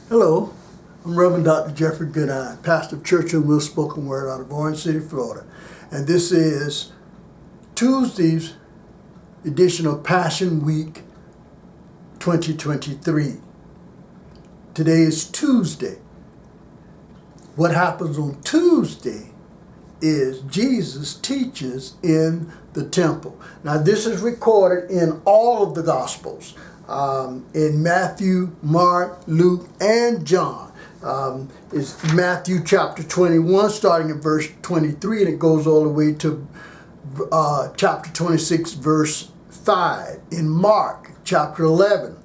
Hello, I'm Reverend Dr. Jeffrey Goodine, pastor of Church and Will Spoken Word out of Orange City, Florida. And this is Tuesday's edition of Passion Week 2023. Today is Tuesday. What happens on Tuesday is Jesus teaches in the temple. Now this is recorded in all of the Gospels. In Matthew, Mark, Luke, and John. It's Matthew chapter 21, starting at verse 23, and it goes all the way to chapter 26, verse 5. In Mark chapter 11,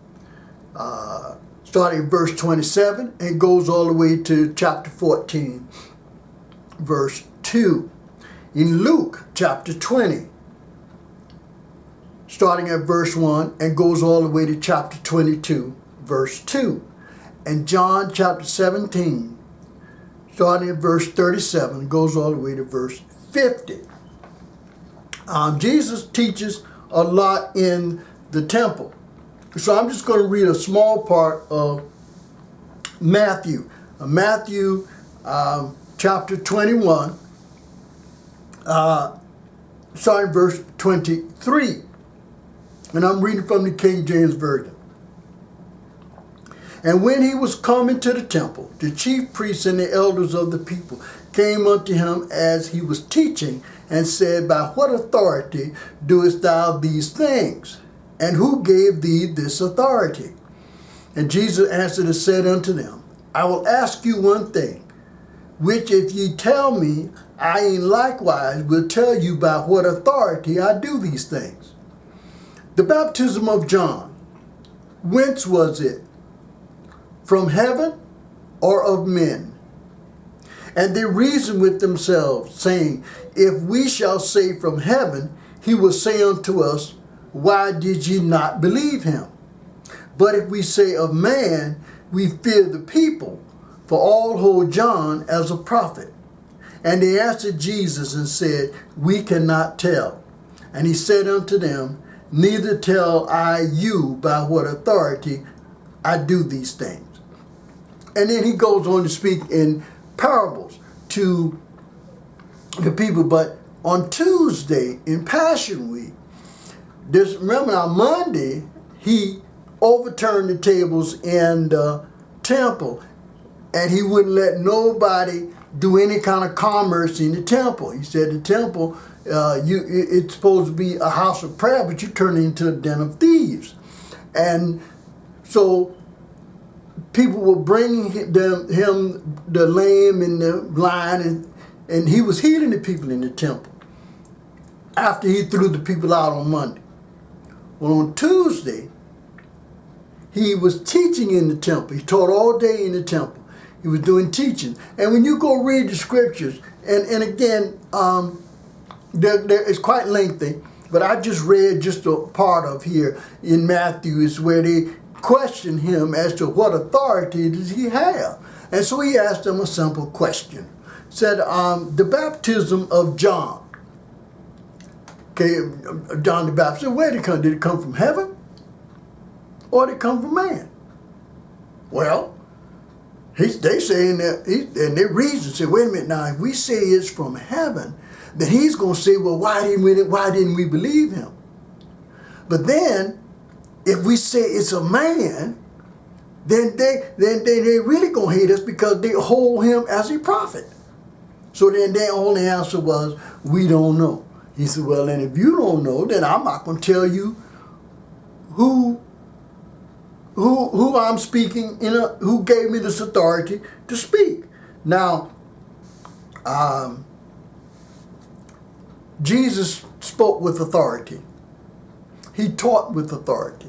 starting at verse 27, and goes all the way to chapter 14, verse 2. In Luke chapter 20, starting at verse 1 and goes all the way to chapter 22, verse 2. And John chapter 17, starting at verse 37, goes all the way to verse 50. Jesus teaches a lot in the temple. So I'm just going to read a small part of Matthew. Matthew chapter 21, starting verse 23. And I'm reading from the King James Version. And when he was come into the temple, the chief priests and the elders of the people came unto him as he was teaching, and said, By what authority doest thou these things? And who gave thee this authority? And Jesus answered and said unto them, I will ask you one thing, which if ye tell me, I likewise will tell you by what authority I do these things. The baptism of John, whence was it? From heaven or of men? And they reasoned with themselves, saying, If we shall say from heaven, he will say unto us, Why did ye not believe him? But if we say of man, we fear the people, for all hold John as a prophet. And they answered Jesus and said, We cannot tell. And he said unto them, Neither tell I you by what authority I do these things. And then he goes on to speak in parables to the people. But on Tuesday, in Passion Week, remember on Monday, he overturned the tables in the temple. And he wouldn't let nobody do any kind of commerce in the temple. He said the temple, it's supposed to be a house of prayer, but you turn it into a den of thieves. And so people were bringing him the lame and the blind, and he was healing the people in the temple after he threw the people out on Monday. Well, on Tuesday, he was teaching in the temple. He taught all day in the temple. He was doing teaching. And when you go read the scriptures, and again, it's quite lengthy, but I just read just a part of here in Matthew is where they question him as to what authority does he have. And so he asked them a simple question. Said, the baptism of John. Okay, John the Baptist, where did it come? Did it come from heaven? Or did it come from man? Well, they saying that, and they reason, say, wait a minute now, if we say it's from heaven, then he's going to say, well, why didn't we believe him? But then, if we say it's a man, then they really going to hate us because they hold him as a prophet. So then their only answer was, we don't know. He said, well, and if you don't know, then I'm not going to tell you who I'm speaking, who gave me this authority to speak. Now, Jesus spoke with authority. He taught with authority.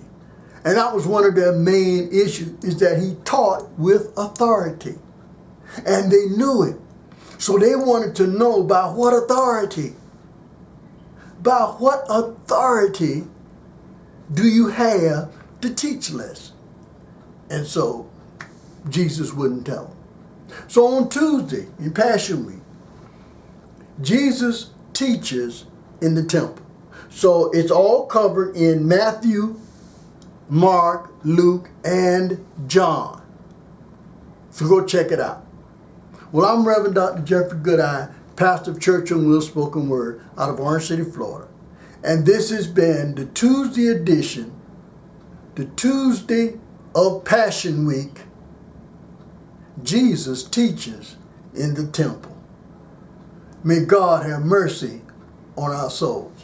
And that was one of their main issues, is that he taught with authority. And they knew it. So they wanted to know by what authority? By what authority do you have to teach less? And so Jesus wouldn't tell them. So on Tuesday, in Passion Week, Jesus teaches in the temple. So it's all covered in Matthew, Mark, Luke, and John. So go check it out. Well, I'm Reverend Dr. Jeffrey Goodine, pastor of Church on Wheels Spoken Word out of Orange City, Florida. And this has been the Tuesday edition, the Tuesday of Passion Week, Jesus Teaches in the Temple. May God have mercy on our souls.